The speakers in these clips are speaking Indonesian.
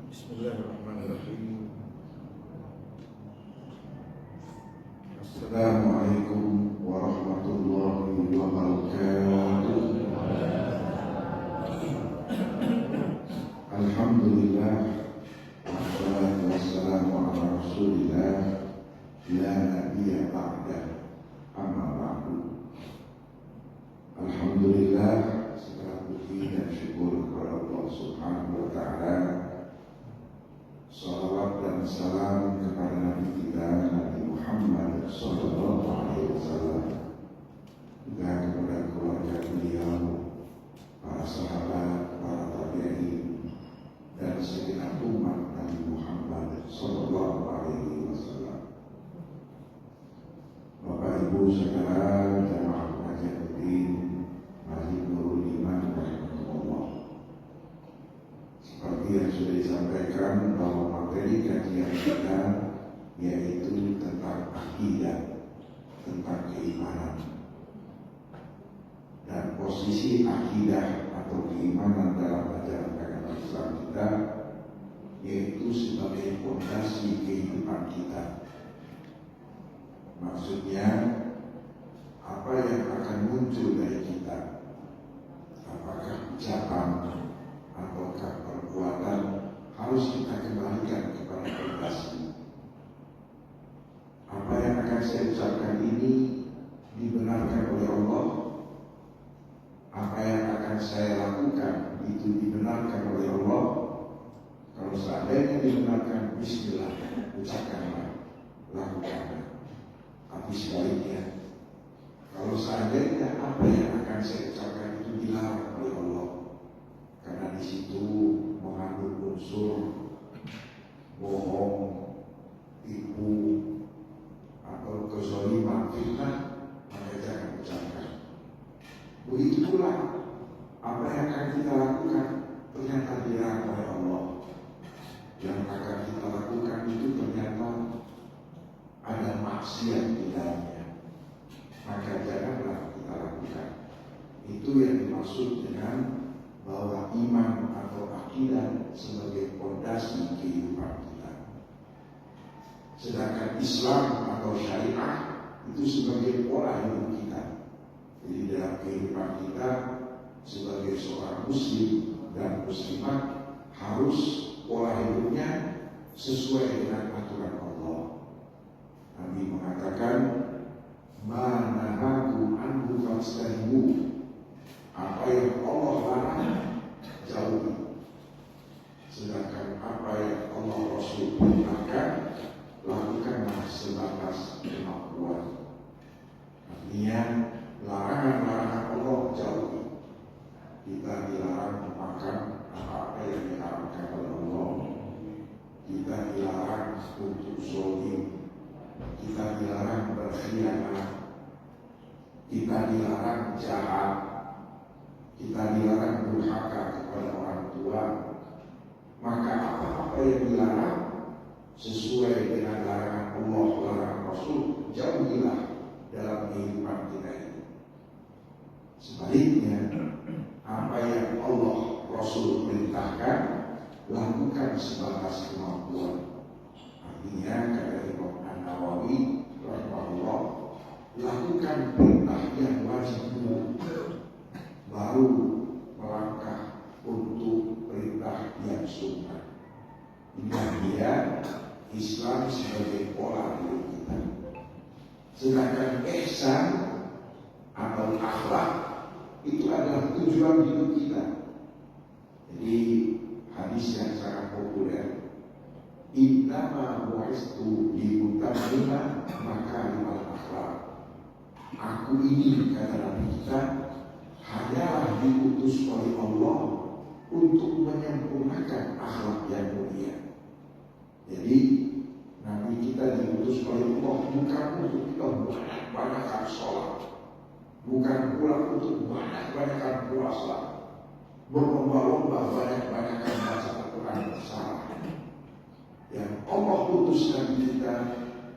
Bismillahirrahmanirrahim. Assalamualaikum warahmatullahi wabarakatuh. Alhamdulillah, wassalatu wassalamu ala rasulillah, la nabiyya ba'da, amma ba'du. Alhamdulillah, segala puji dan syukur kepada Allah Subhanahu wa ta'ala. Salawat dan salam kepada Nabi kita Nabi Muhammad sallallahu alaihi wasallam, dan kepada keluarga beliau, para sahabat, para tabi'in, dan segenap umat Nabi Muhammad sallallahu alaihi wasallam. Bapak Ibu saudara jamaah pengajian Masjid Nurul Iman rahimahullah. Seperti yang sudah disampaikan bahwa materi kajian kita yaitu tentang akidah, tentang keimanan. Dan posisi akidah atau keimanan dalam ajaran agama Islam kita yaitu sebagai fondasi kehidupan kita. Maksudnya apa yang akan muncul dari kita, apakah ucapan ataukah perbuatan, harus kita kembalikan kepada fondasi. Apa yang akan saya ucapkan ini dibenarkan oleh Allah. Apa yang akan saya lakukan itu dibenarkan oleh Allah. Kalau seandainya dibenarkan, bismillah, ucapkanlah, lakukanlah. Tapi sebaliknya, kalau seandainya apa yang akan saya ucapkan itu dilarang oleh Allah, karena di situ mengandung unsur bohong, tipu, atau kezaliman, fitnah, maka jangan ucapkan. Begitu pula apa yang akan kita lakukan ternyata dilarang oleh Allah. Yang akan kita lakukan itu ternyata ada maksiat di dalamnya, maka janganlah kita lakukan. Itu yang dimaksud dengan bahwa iman atau akidah sebagai fondasi kehidupan kita. Sedangkan Islam atau syariah itu sebagai pola hidup kita. Jadi dalam kehidupan kita sebagai seorang muslim dan muslimah harus pola hidupnya sesuai dengan aturan Allah. Nabi mengatakan, "Ma nahaku anhu fastanibu." Apa yang Allah larang, jauhi. Sedangkan apa yang Allah Rasul perintahkan, lakukanlah sebatas kemampuan. Artinya, larangan-larangan Allah jauhi. Kita dilarang makan apa yang diharamkan oleh Allah. Kita dilarang untuk zalim. Kita dilarang berkhianat. Kita dilarang jahat. Kita dilarang durhaka kepada orang tua. Maka apa-apa yang dilarang sesuai dengan larangan Allah, larangan Rasul, jauhilah dalam kehidupan kita ini. Sebaliknya, apa yang Allah Rasul perintahkan, lakukan sebatas kemampuan. Artinya kata Imam An-Nawawi rahimahullah, lakukan perintah yang wajib dulu, baru melangkah untuk perintah yang sunnah. Inilah dia Islam sebagai pola hidup kita. Sedangkan ihsan atau akhlak itu adalah tujuan hidup kita. Jadi hadis yang sangat populer, innama bu'istu liutammima makarimal akhlak. Aku ini, kata Nabi kita, hanyalah diutus oleh Allah untuk menyempurnakan akhlak yang mulia. Jadi Nabi kita diutus oleh Allah bukan untuk kita banyak-banyakkan sholat, bukan pula untuk banyak-banyakkan puasa, berlomba-lomba banyak-banyakkan baca Al-Quran bersama. Yang Allah utus Nabi kita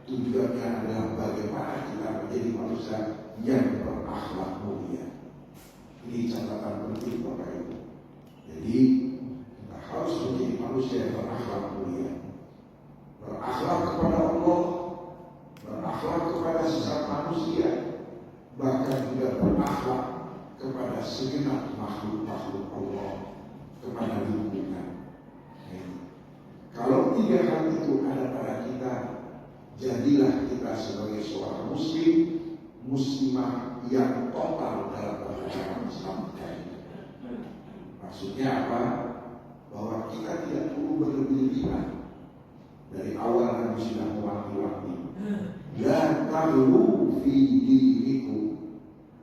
tujuannya adalah bagaimana kita menjadi manusia yang berakhlak mulia. Ini catatan penting Bapak Ibu. Jadi kita harus menjadi manusia manusia yang berakhlak mulia, berakhlak kepada Allah, berakhlak kepada sesama manusia, bahkan juga berakhlak kepada segenap makhluk-makhluk Allah, kepada lingkungan. Kalau tiga hal itu ada pada kita, jadilah kita sebagai seorang muslim, muslimah yang total dalam beragama Islam. Maksudnya apa? Bahwa kita tidak perlu berlebihan. Dari awal Nabi sudah mewanti-wanti, la taghlu fi dinikum,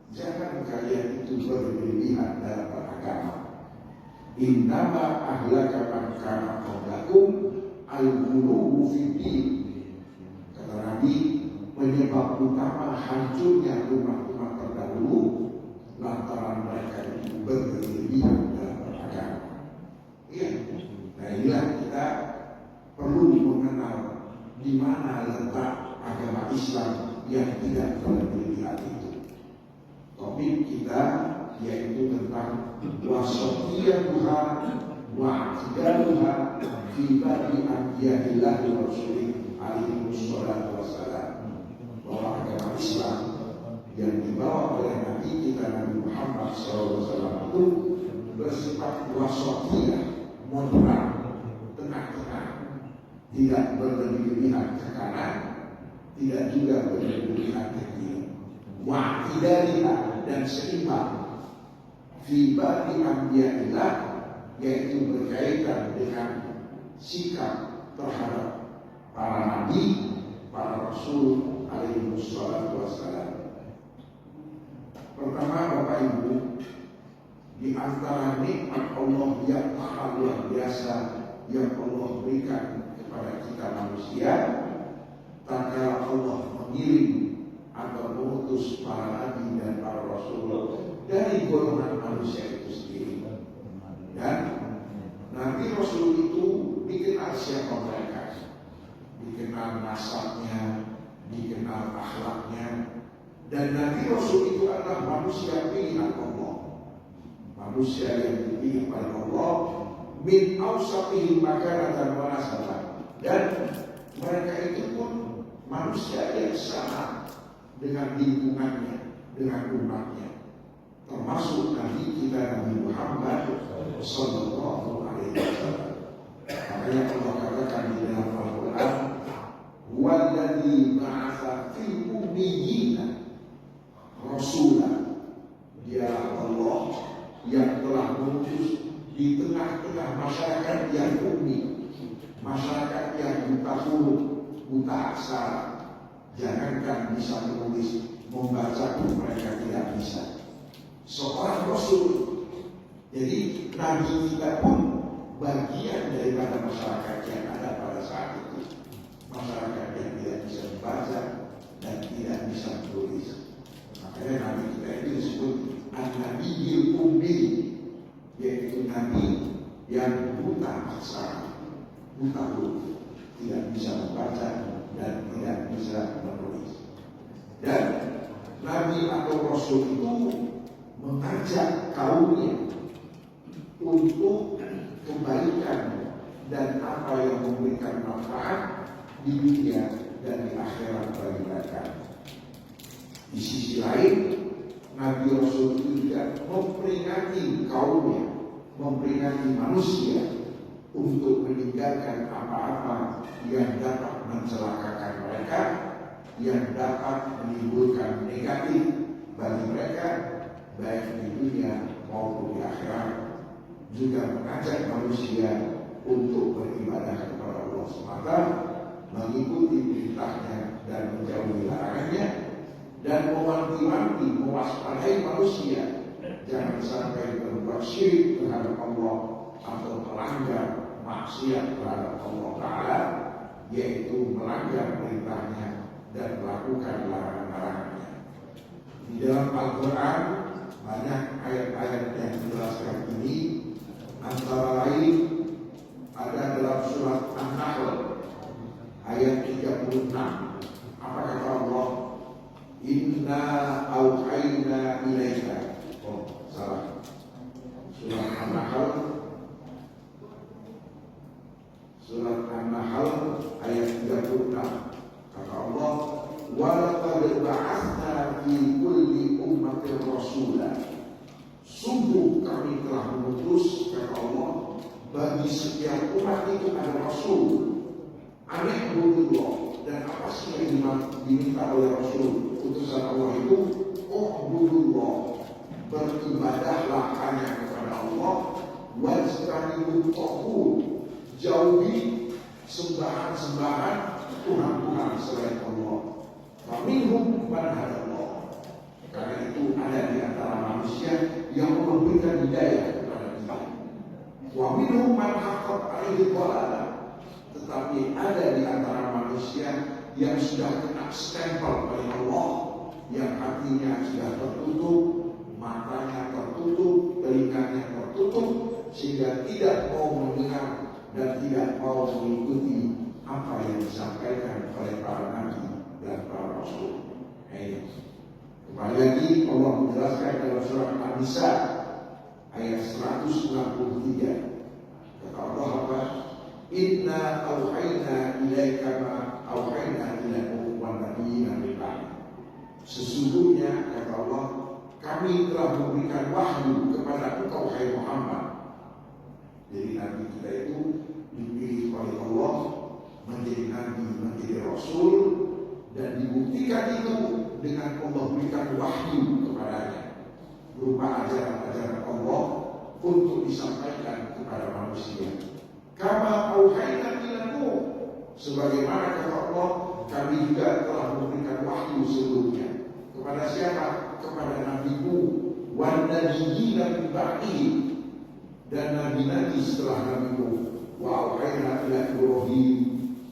jangan kalian itu berlebihan dalam beragama. Innama ahlaka man kana qablakum al-ghuluw fi din. Kata Nabi, penyebab utama hancurnya umat-umat terdahulu lantaran mereka itu berlebihan dalam beragama. Iya. Nah inilah kita perlu mengenal di mana letak agama Islam yang tidak berlebihan itu. Topik kita yaitu tentang wasatiyatuha wa'tidaluha fi babi anbiya'illah wa rasulih alaihi wassalatu wassalam. Bahwa agama Islam yang dibawa oleh Nabi kita Nabi Muhammad SAW itu bersifat wasatiyah, moderat, tengah-tengah, tidak berlebihan ke kanan, tidak juga berlebihan ke kiri. Wa'tidaliha, dan seimbang. Fi babi anbiya'illah, yaitu berkaitan dengan sikap terhadap para nabi, para rasul alaihi wassalatu wassalam. Pertama, Bapak Ibu, di antara nikmat Allah yang maha luar biasa yang Allah berikan kepada kita manusia, tatkala Allah mengirim atau mengutus para nabi dan para rasul dari golongan manusia itu sendiri. Dan nabi rasul itu dikenal siapa mereka, dikenal nasabnya, dikenal akhlaknya. Dan nabi rasul itu adalah manusia pilihan Allah, manusia yang dipilih oleh Allah, min awsatihim makanatan wa nasaban. Dan mereka itu pun manusia yang sama dengan lingkungannya, dengan umatnya, termasuk Nabi kita Nabi Muhammad sallallahu alaihi wasallam. Makanya Allah katakan di dalam Al-Quran, "Walladzi ba'atsa fil ummiyina rasulan." Dialah Allah yang telah mengutus di tengah-tengah masyarakat yang ummi, masyarakat yang buta huruf, buta aksara. Jangankan bisa menulis, membaca pun mereka tidak bisa. Seorang rasul. Jadi nabi kita pun bagian daripada masyarakat yang ada pada saat itu. Masyarakat yang tidak bisa membaca dan tidak bisa menulis. Makanya nabi kita itu disebut an-nabiyul ummi, yaitu nabi yang buta aksara, buta huruf, tidak bisa membaca dan tidak bisa menulis. Dan nabi atau rasul itu mengajak kaumnya untuk kebaikan dan apa yang memberikan manfaat di dunia dan di akhirat bagi mereka. Di sisi lain, nabi rasul itu juga memperingati kaumnya, memperingati manusia untuk meninggalkan apa-apa yang dapat mencelakakan mereka, yang dapat menimbulkan negatif bagi mereka, baik di dunia maupun di akhirat. Juga mengajak manusia untuk beribadah kepada Allah semata, mengikuti perintahnya dan menjauhi larangannya, dan mewanti-wanti, mewaspadai manusia jangan sampai berbuat syirik terhadap Allah atau melanggar maksiat terhadap Allah Ta'ala, yaitu melanggar perintahnya dan melakukan larangan-larangannya. Di dalam Al-Quran banyak ayat-ayat yang menjelaskan ini. Antara lain ada dalam surat An-Nahl ayat 36. Apa kata Allah? Inna auhayna ilaika. Oh, salah. Surat An-Nahl Surat An-Nahl ayat 36. Kata Allah, wa laqad ba'atsna fi kulli ummatin rasula. Sungguh kami telah mengutus, kata Allah, bagi setiap umat itu ada rasul. An'budullah. Dan apa sih yang diminta oleh Rasul utusan Allah itu? Ubudullah, beribadahlah hanya kepada Allah. Wajtanibut taghut, jauhi sembahan-sembahan Tuhan-Tuhan selain Allah. Faminhum man hadallah. Karena itu ada di antara manusia yang memberikan hidayah kepada kita. Wa minhum man haqqat alaihi dhalalah. Tetapi ada di antara manusia yang sudah kena stempel oleh Allah, yang hatinya sudah tertutup, matanya tertutup, telinganya tertutup, sehingga tidak mau mendengar dan tidak mau mengikuti apa yang disampaikan oleh para nabi dan para rasul. Kembali lagi Allah menjelaskan dalam surah An-Nisa ayat 163. Kata Allah apa? Inna auhayna ilaika ma auhayna ila Nuh wan nabiyina min ba'di. Sesungguhnya kata Allah, kami telah memberikan wahyu kepada engkau hai Muhammad. Jadi nabi kita itu dipilih oleh Allah menjadi nabi, menjadi rasul, dan dibuktikan itu dengan Allah berikan wahyu kepadanya berupa ajaran-ajaran Allah untuk disampaikan kepada manusia. Kama auhayna ila Nuh, sebagaimana kata Allah, kami juga telah memberikan wahyu sebelumnya kepada siapa? Kepada Nabi Nuh, wan nabiyina min ba'dihi, dan nabi-nabi setelah Nabi Nuh. Wa auhayna ila Ibrahim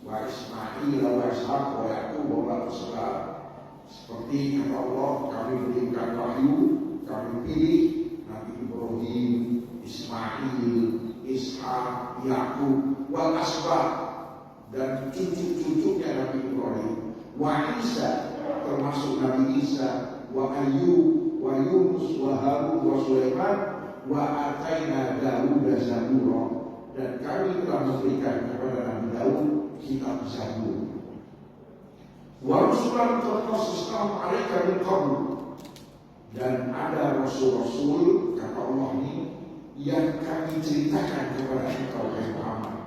wa Ismail wa Ishaq wa Yaqub wa Ismail. Seperti kata Allah, kami berikan wahyu, kami pilih Nabi Ibrahim, Ismail, Ishak, Yakub, wal Asbab, dan cucu-cucunya Nabi Ibrahim, wa Isa, termasuk Nabi Isa, wa Ayyub, wa Yunus, wa Harun, wa Sulaiman, wa ataina Dawud Zabura, dan kami telah memberikan kepada Nabi Daud kitab Zabur. Wa rusulan qasasnahum 'alaika min qabl, dan ada rasul-rasul kata Allah ini yang kami ceritakan kepada engkau hai Muhammad.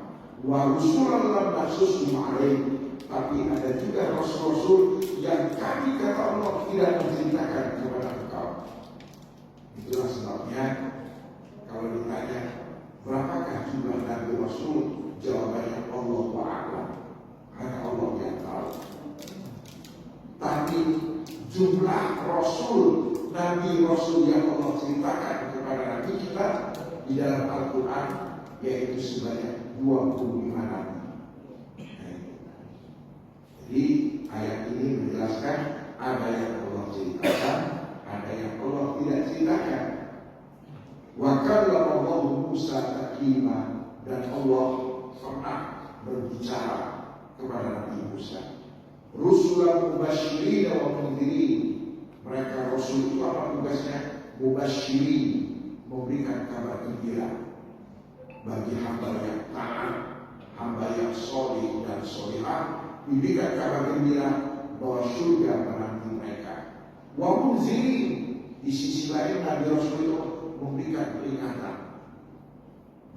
Wa rusulan lam naqsushum 'alaik, tapi ada juga rasul-rasul yang kami kata Allah tidak menceritakan kepada engkau. Itulah sebabnya kalau ditanya berapakah jumlah nabi rasul, jawabannya Allah wa'alam, hanya Allah yang tahu. Tapi jumlah rasul, nabi rasul yang Allah ceritakan kepada nabi kita di dalam Al-Quran yaitu sebanyak 25 nabi. Jadi ayat ini menjelaskan ada yang Allah ceritakan, ada yang Allah tidak ceritakan. Wa kallama Allah Musa taklima, dan Allah pernah berbicara kepada Nabi Musa. Rusulan mubasyirin wa mundzirin. Mereka rasul itu apa tugasnya? Mubasyirin, memberikan kabar gembira bagi hamba yang taat, hamba yang soleh dan solehah, diberikan kabar gembira bahwa surga menanti mereka. Wa mundzirin, di sisi lain Nabi Rasul itu memberikan peringatan,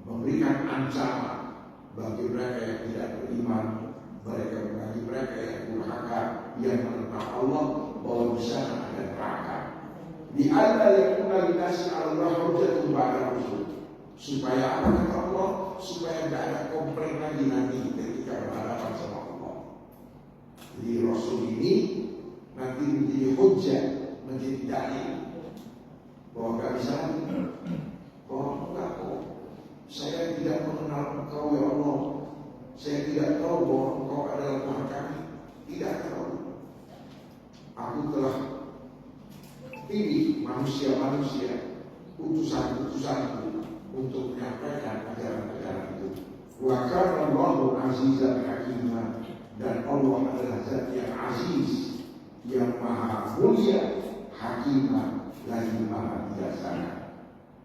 memberikan ancaman bagi mereka yang tidak beriman, bagi mereka yang durhaka, yang menentang Allah, bahwa di sana ada neraka. Di alla yakuna linasi 'ala hujjatun ba'da rusul. Supaya apa kata Allah? Supaya tidak ada komplain lagi nanti ketika berhadapan sama Allah. Jadi Rasul ini nanti menjadi hujjah, menjadi dalil bahwa nggak bisa bahwa enggak kok, saya tidak mengenal engkau ya Allah, saya tidak tahu bahwa engkau adalah Tuhan kami, tidak tahu. Aku telah pilih manusia-manusia, utusan-utusanku untuk menyampaikan ajaran-ajaran itu. Wa kana Allahu azizan hakima, dan Allah adalah zat yang aziz, yang maha mulia, hakimah, lagi maha bijaksana.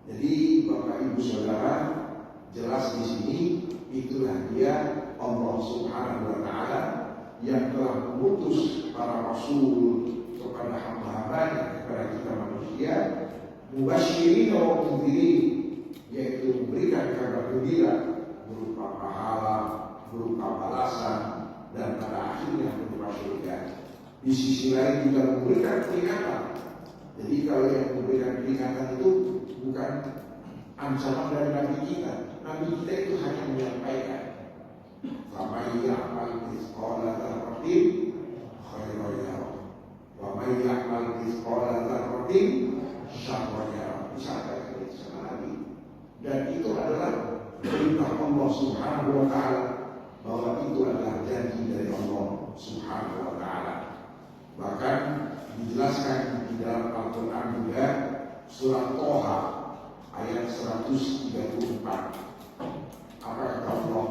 Jadi Bapak Ibu Saudara, jelas di sini itulah dia telah mengutus para rasul kepada hamba-hambanya, kepada kita manusia, mubasyirin wa mundzirin, yaitu memberikan kabar gembira berupa pahala, berupa balasan, dan pada akhirnya berupa surga. Di sisi lain juga memberikan peringatan. Jadi kalau yang memberikan peringatan itu bukan ancaman dari Nabi kita. Nabi kita itu hanya menyampaikan. Faman ya'mal mithqala dzarratin khairan yarah, wa man ya'mal mithqala dzarratin syarran yarah. Disampaikan itu sama Nabi. Dan itu adalah perintah Allah Subhanahu wa taala, bahwa itu adalah janji dari Allah Subhanahu wa taala. Bahkan dijelaskan di dalam Al-Quran juga, surat Toha ayat 134. Apa kata Allah?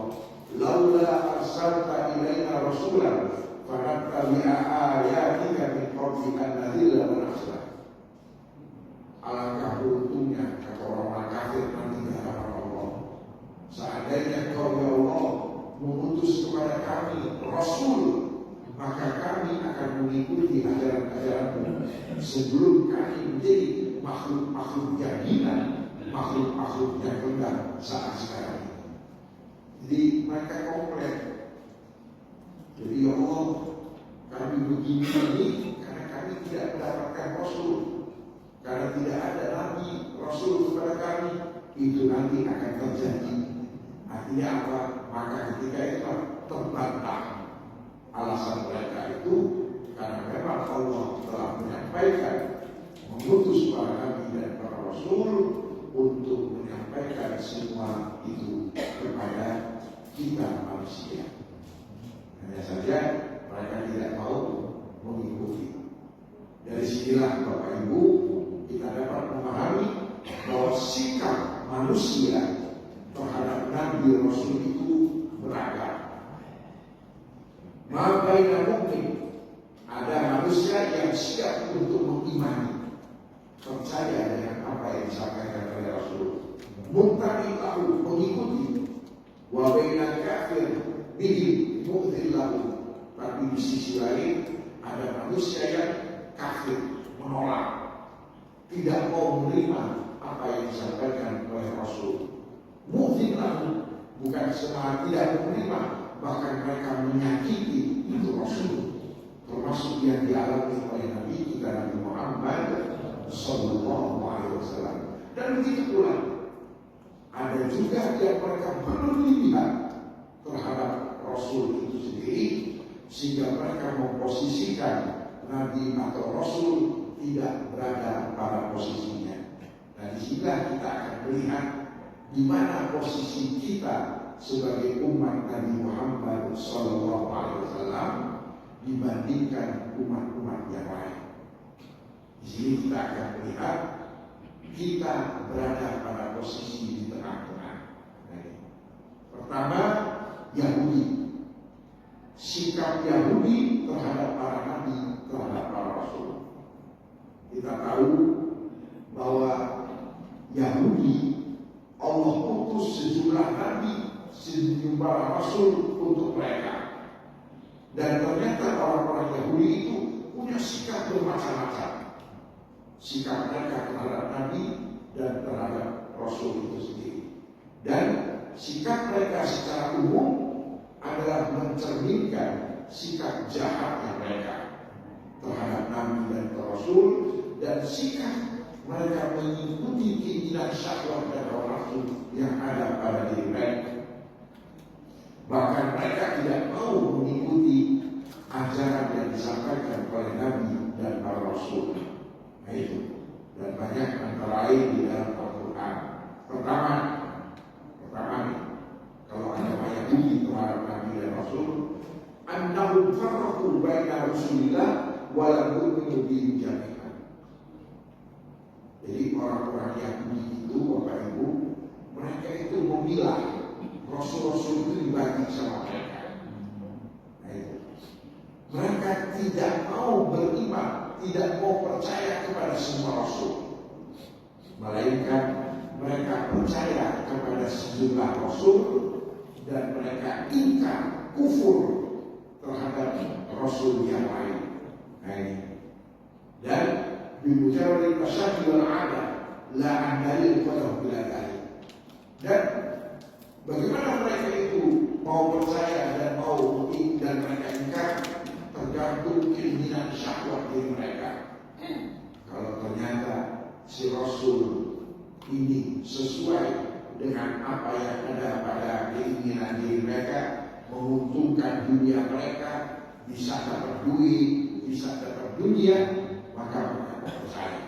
Laula arsalta ilaina rasulan fanattabi'a ayatika min qabli an nadhilla wa nakhza. Alangkah beruntungnya, kata orang-orang kafir nanti di hadapan Allah, seandainya kau ya Allah mengutus kepada kami Rasul, maka kami akan mengikuti ajaran-ajaranmu sebelum kami menjadi makhluk-makhluk yang hina, makhluk-makhluk yang rendah saat sekarang ini. Jadi mereka komplain. Jadi ya Allah, kami begini ini karena kami tidak mendapatkan Rasul, karena tidak ada Nabi Rasul kepada kami. Itu nanti akan terjadi. Artinya apa? Maka ketika itu terbantah alasan mereka itu, karena memang Allah telah menyampaikan, mengutus para nabi dan para rasul untuk menyampaikan semua itu kepada kita manusia. Hanya saja mereka tidak mau mengikuti. Dari sinilah Bapak Ibu kita dapat memahami bahwa sikap manusia terhadap Nabi Rasul itu beragam. Mabaina mukmin, ada manusia yang siap untuk mengimani, percaya dengan apa yang disampaikan oleh Rasul, muntadi lahu, mengikuti, wa baina kafir bihi mu'til lahu. Tapi di sisi lain ada manusia yang kafir, menolak, tidak mau menerima apa yang disampaikan oleh Rasul. Mu'til lahu, bukan semua tidak menerima, bahkan mereka menyakiti itu Rasul, termasuk yang dialami oleh Nabi kita Nabi Muhammad Sallallahu Alaihi Wasallam. Dan begitu pula ada juga yang mereka berlebihan terhadap Rasul itu sendiri, sehingga mereka memposisikan Nabi atau Rasul tidak berada pada posisinya. Nah, disinilah kita akan melihat di mana posisi kita sebagai umat Nabi Muhammad Sallallahu Alaihi Wasallam dibandingkan umat-umat yang lain. Di sini kita akan melihat kita berada pada posisi di tengah-tengah. Pertama, Yahudi. Sikap Yahudi terhadap para nabi, terhadap para rasul. Kita tahu bahwa Yahudi Allah utus sejumlah nabi, sejumlah rasul untuk mereka. Dan ternyata orang-orang Yahudi itu punya sikap bermacam-macam. Sikap mereka terhadap nabi dan terhadap rasul itu sendiri. Dan sikap mereka secara umum adalah mencerminkan sikap jahatnya mereka terhadap nabi dan rasul, dan sikap mereka mengikuti keinginan syahwat dan nafsu yang ada pada diri mereka. Bahkan mereka tidak mau mengikuti ajaran yang disampaikan oleh Nabi dan para Rasul. Nah itu. Dan banyak antara lain di dalam Al-Quran. Pertama nih, kalau ada Yahudi terhadap Nabi dan Rasul, annahum farraqu baina Rasulillah wa lam yu'minu bihi jami'an. Jadi orang-orang Yahudi itu, Bapak Ibu, mereka itu memilah Rasul-Rasul itu dibagi sama mereka. Nah itu. Mereka tidak mau beriman, tidak mau percaya kepada semua Rasul, melainkan mereka percaya kepada sejumlah Rasul dan mereka ingkar, kufur terhadap Rasul Rasul yang lain. Nah ini. Dan bimujarrad tasyahhud wal 'ada la an dalil qadar bila dalil. Dan bagaimana mereka itu mau percaya dan mau dan mereka ingkar tergantung keinginan syahwat diri mereka. Kalau ternyata si Rasul ini sesuai dengan apa yang ada pada keinginan diri mereka, menguntungkan dunia mereka, bisa dapat duit, bisa dapat dunia, maka mereka percaya.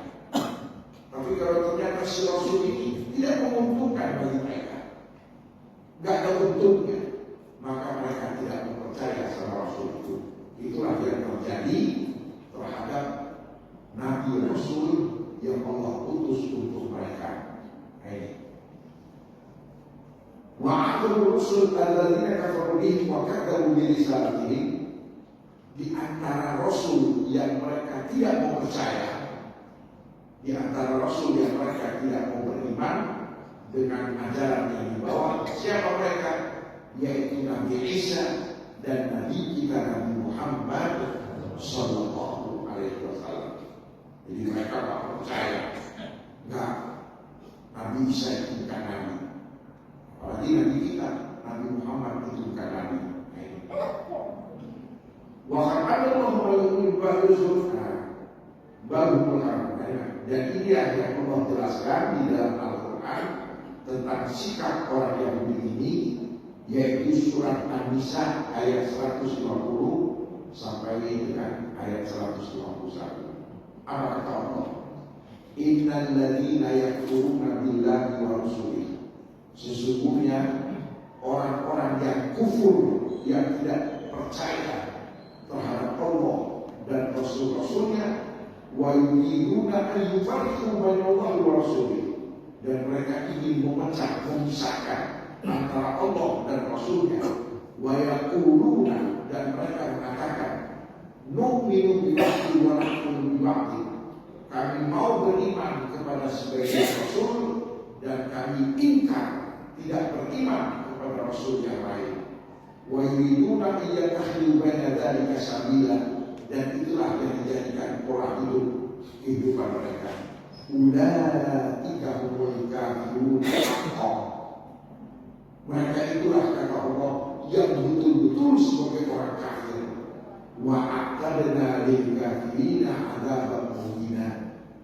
Tapi kalau ternyata si Rasul ini tidak menguntungkan bagi mereka, nggak ada untungnya, maka mereka tidak percaya sama Rasul itu. Itulah yang terjadi terhadap Nabi Rasul yang Allah utus untuk mereka. Wa'atul rusul alladzina kafaru bihi wa kadzabu bi risalatihim. Di antara Rasul yang mereka tidak mau percaya, di antara Rasul yang mereka tidak mau beriman dengan ajaran yang dibawa, siapa mereka? Yaitu Nabi Isa dan Nabi kita Nabi Muhammad Sallallahu Alaihi Wasallam. Jadi mereka tak percaya, enggak, Nabi Isa itu bukan Nabi. Apalagi Nabi kita Nabi Muhammad itu bukan Nabi. Wahai Allah melalui baru Quran. Dan ini yang Allah jelaskan di dalam Al-Quran tentang sikap orang Yahudi ini, yaitu surat An-Nisa ayat 150 sampai dengan ayat 151. Apa kata Allah? Innal ladzina yakfuruna billahi wa rasulihi. Sesungguhnya orang-orang yang kufur, yang tidak percaya terhadap Allah dan Rasul-Rasulnya, wa yuriduna an yufarriqu bainallahi wa rasulihi, dan mereka ingin memecah, memisahkan antara Allah dan Rasulnya, wa yaquluna, dan mereka mengatakan nu'minu billahi wa nakfuru biba'di, kami mau beriman kepada sebagian Rasul dan kami ingkar, tidak beriman kepada Rasul yang lain. Wa yuriduna an yattakhidhu baina dzalika sabila, dan itulah yang dijadikan pola hidup kehidupan mereka. Ulaika humul kafirun haqqan. Mereka itulah kata Allah yang betul-betul sebagai orang kafir. Wa a'tadna lil kafirina 'adzaban muhina,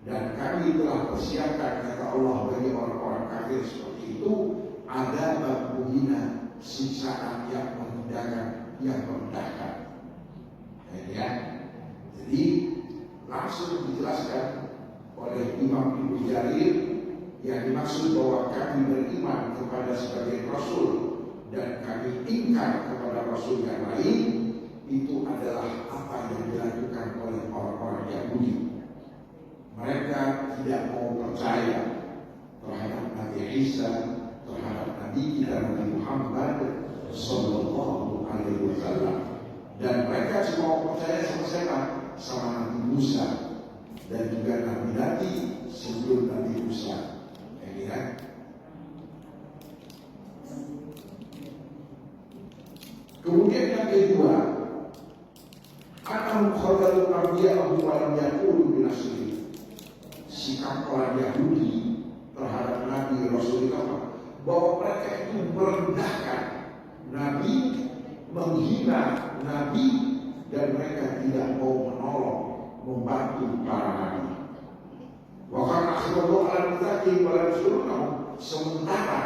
dan kami telah persiapkan kata Allah bagi orang-orang kafir seperti itu adzab muhina, siksaan yang menghinakan, yang merendahkan. Ya. Jadi langsung dijelaskan oleh Imam Ibnu Jarir yang dimaksud bahwa kami beriman kepada sebagai Rasul dan kami ingkar kepada Rasul yang lain, itu adalah apa yang dilakukan oleh orang-orang Yahudi. Mereka tidak mau percaya terhadap Nabi Isa, terhadap Nabi kita Nabi Muhammad Sallallahu Alaihi Wasallam. Dan mereka cuma percaya sama siapa? Sama Nabi Musa dan juga Nabi sebelum Nabi Musa. Ini kan? Kemudian yang kedua, anam khadalul anbiya'ahum wa lam yaqulu bi nasrihi. Sikap orang Yahudi terhadap Nabi Rasul itu apa? Bahwa mereka itu merendahkan Nabi, menghina Nabi, dan mereka tidak mau menolong, membantu para Nabi. Bahkan akhirullah al-mutaqim wal-surunah, sementara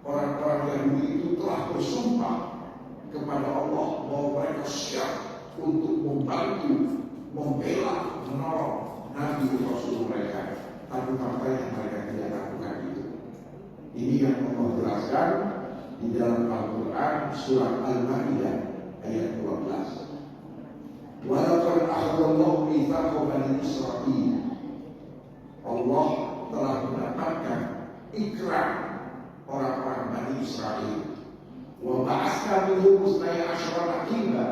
orang-orang Yahudi itu telah bersumpah kepada Allah bahwa mereka siap untuk membantu, membela, menolong Nabi Rasul mereka, tapi faktanya mereka tidak lakukan itu. Ini yang Allah jelaskan di dalam Al-Quran surat Al-Ma'idah ayat 12. Walaqad akhadallahu mitsaqa bani Israil. Allah telah mendapatkan ikrar orang-orang Bani Israel. Wa ba'atsna minhum 12 naqiba.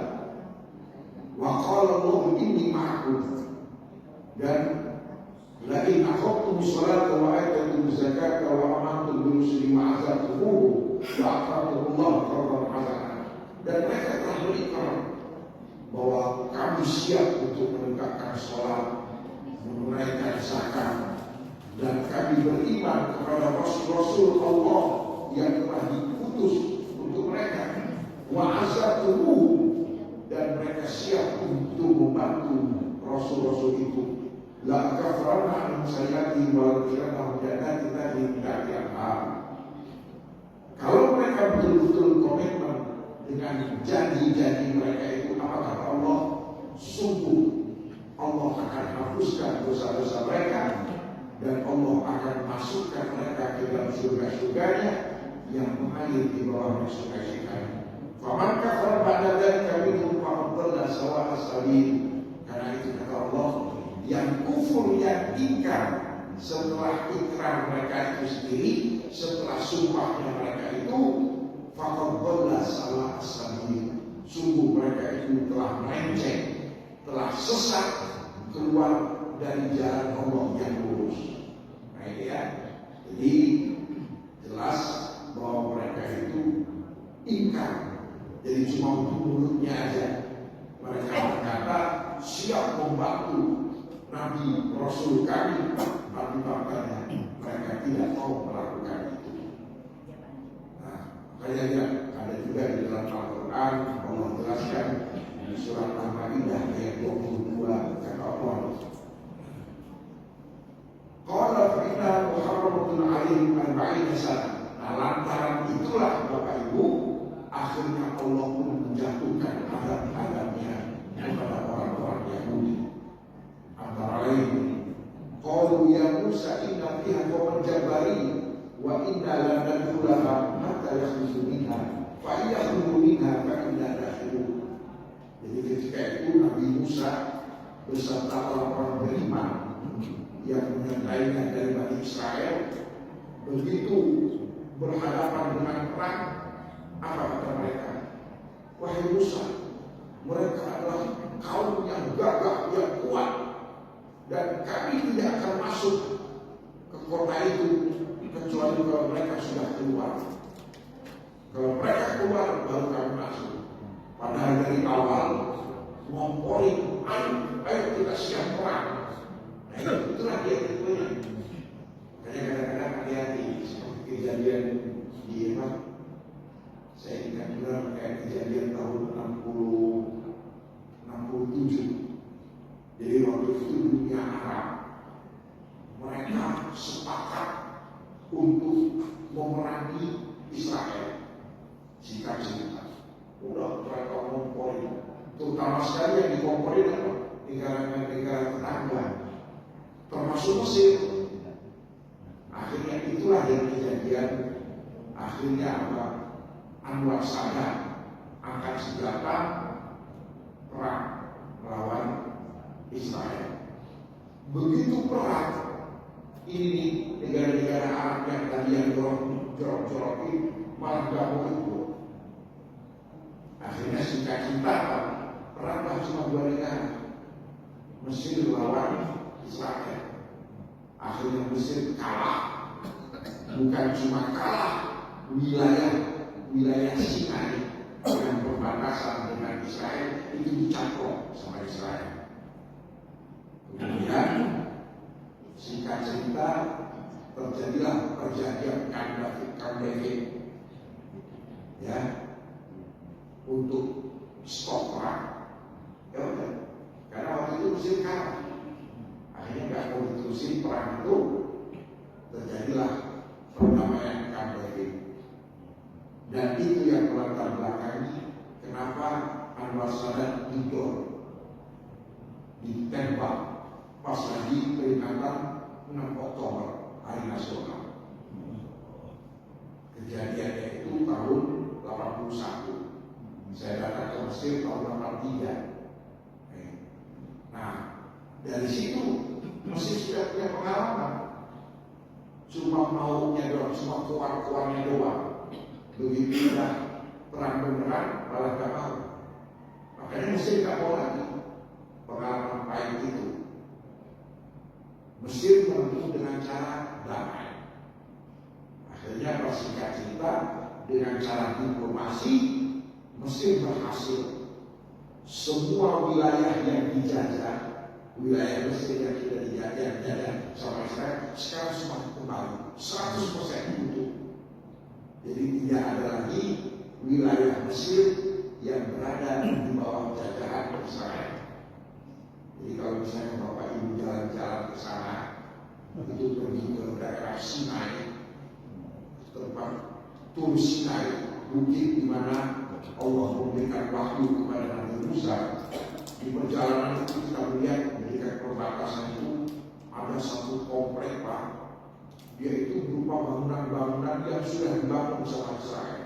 Wa qala Allahu inni ma'akum. Dan la in aqamtum sholata wa atatum zakata wa amantum bi rusuli wa azatumuhu wa aqamtum Allah qardan hasana. Dan mereka telah berikrar bahwa siap untuk menegakkan sholat, menunaikan zakat, dan kami beriman kepada Rasul-Rasul Allah yang telah diutus untuk mereka. Wa azatuhum, dan mereka siap untuk membantu Rasul-Rasul itu. La kafarna anhum sayyi'atihim wa laqina jannatin tajri min tahtiha al-anhar. Kalau mereka betul-betul komitmen dengan janji-janji mereka itu, apa kata Allah? Sungguh Allah akan hapuskan dosa-dosa mereka, dan Allah akan masukkan mereka ke dalam surga-surganya yang mengalir di bawahnya sungai-sungai. Faman kafara ba'da dzalika minhum faqad dhalla sawa'a sabil. Karena itu kata Allah, yang kufur, yang ingkar setelah ikrar mereka itu sendiri, setelah sumpahnya mereka itu, faqad dhalla sawa'a sabil. Sungguh mereka itu telah melenceng, telah sesat keluar dari jalan Allah yang lurus. Nah ini ya, jadi jelas bahwa mereka itu ingkar. Jadi cuma untuk mulutnya aja. Mereka berkata siap membantu Nabi Rasul kami, tapi faktanya mereka tidak mau melakukan itu. Nah, makanya ada juga di dalam Al-Quran Allah jelaskan di surat Al-Maidah ayat 22 kata Allah, qala fa inna muharramatun 'alaihim 40 sana. Nah, lantaran itulah Bapak Ibu, akhirnya Allah pun menjatuhkan azab-azabnya kepada orang-orang Yahudi. Antara lain, qalu ya Musa inna fiha qauman jabbarin wa inna la nadkhulaha hatta yakhruju minha fa yakhruju minha fa inna dakhilun. Jadi ketika itu Nabi Musa beserta orang-orang beriman yang menyertainya dari Bani Israel begitu berhadapan dengan perang, apa kata mereka? Wahai Musa, mereka adalah kaum yang gagah, yang kuat, dan kami tidak akan masuk ke kota itu kecuali kalau mereka sudah keluar. Kalau mereka keluar, baru kami masuk. Padahal dari awal ngomporin, ayo kita siap perang. Nah itulah dia tentunya. Makanya kadang-kadang hati-hati seperti kejadian di Yemen. Saya ingat juga kayak kejadian tahun 67. Jadi waktu itu dunia Arab mereka sepakat untuk memerangi Israel. Singkat-singkat udah mereka ngomporin, terutama sekali yang dikomporin apa? Negara-negara tetangga, termasuk Mesir. Akhirnya itulah yang kejadian. Akhirnya apa? Anwar Sadat angkat senjata perang melawan Israel. Begitu perang ini, negara-negara Arab yang tadi yang jorok-jorokin malah gak mau ikut. Akhirnya singkat cerita perang cuma dua negara, Mesir lawan Israel. Akhirnya Mesir kalah, bukan cuma kalah, wilayah Sinai yang berbatasan dengan Israel itu dicampur sama Israel. Kemudian singkat cerita terjadilah perjanjian Camp David, ya, untuk stop perang. Ya udah, karena waktu itu Mesir kalah, akhirnya nggak mau diterusin perang itu, terjadilah perdamaian Camp David. Dan itu yang melatar belakangi kenapa Anwar Sadat ditembak pas lagi peringatan 6 Oktober Hari Nasional. Kejadiannya itu tahun 81. Saya datang ke Mesir tahun 83. Nah, dari situ Mesir sudah punya pengalaman. Cuma maunya doang, cuma keluar-keluarnya doang. Begitu udah perang beneran malah gak mau. Makanya Mesir gak mau lagi pengalaman pahit itu. Mesir menempuh dengan cara damai. Akhirnya persingkat cerita dengan cara diplomasi Mesir berhasil semua wilayah yang dijajah, wilayah Mesir yang kita dijajah sama Israel, sekarang semua kembali 100% utuh. Jadi tidak ada lagi wilayah Mesir yang berada di bawah jajahan Israel. Jadi kalau misalnya Bapak Ibu jalan-jalan ke sana, itu pergi ke daerah Sinai, tempat Tur Sinai, bukit di mana Allah memberikan wahyu kepada Nabi Musa. Di perjalanan itu kita melihat ketika perbatasan itu ada satu komplek Pak. Dia itu berupa bangunan-bangunan yang sudah dibangun sama Israel.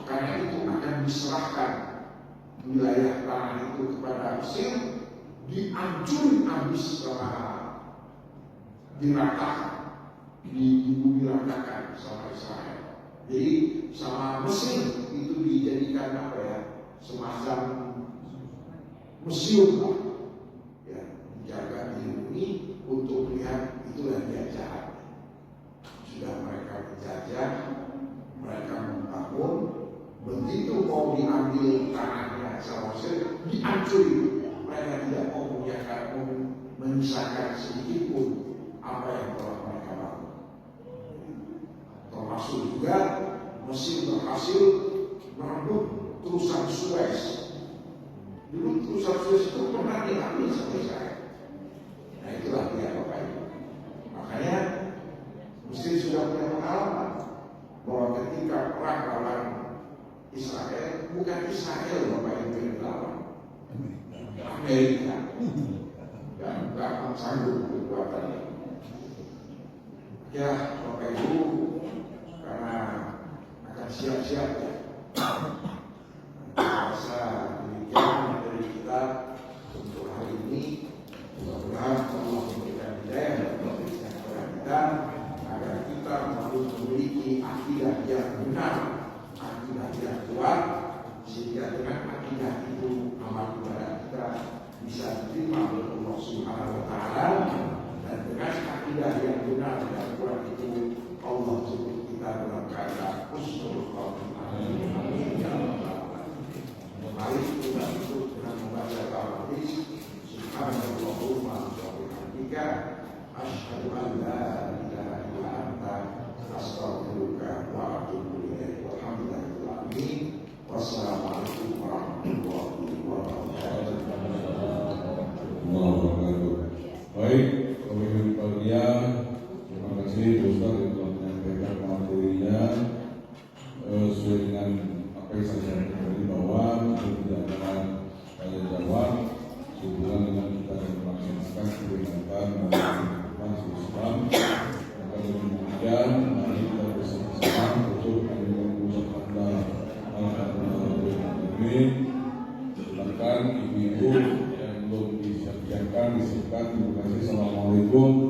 Karena itu akan diserahkan wilayah tanah itu kepada Mesir, dihancurin habis sama diratakan, diratakan sama Israel. Jadi sama Mesir itu dijadikan apa ya, semacam museum lah, ya, dijaga, dilindungi untuk melihat itulah jajahan. Sudah mereka menjajah, mereka membangun, begitu mau diambil tanahnya sama Mesir, dihancurin. Mereka tidak mau menyisakan sedikit pun apa yang telah mereka bangun. Termasuk juga Mesir berhasil merebut terusan Suez. Dulu terusan Suez itu pernah diambil sama Israel. Nah itulah dia Bapak Ibu. Makanya Mesir sudah punya pengalaman bahwa ketika perang lawan Israel, bukan Israel Bapak Ibu yang lawan, Amerika. Dan gak sanggup kekuatannya. Ya Bapak Ibu, karena akan siap-siap ya. Rasa demikian dari kita untuk hari ini. Mudah-mudahan Allah memberikan hidayah dan memberikan kepada kita agar kita memiliki akidah yang benar, akidah yang kuat, sehingga dengan akidah itu amal ibadah kita bisa diterima oleh Allah Subhanahu wa Ta'ala, dan dengan akidah yang benar dan kuat itu Allah jemput kita dalam keadaan husnul khotimah. Amin ya rabbal alamin. Mari kita tutup dengan membaca al-Hadis. Subhanallahumma wa bihamdika asyhadu an la ilaha illa anta astaghfiruka wa atubu ilaik. Walhamdulillahil alamin. Wassalamualaikum warahmatullahi wabarakatuh. Baik, Bapak-Ibu sekalian, terima kasih Ustaz yang telah menyampaikan materinya sesuai dengan apa yang saya sampaikan di bawah. Tidak ada tanya jawab sehubungan dengan kita akan melaksanakan peringatan Masjid Islam. Maka demikian, mari kita bersama-sama untuk mengucapkan Alhamdulillah. Silakan ibu-ibu yang belum disiapkan. Terima kasih. Assalamualaikum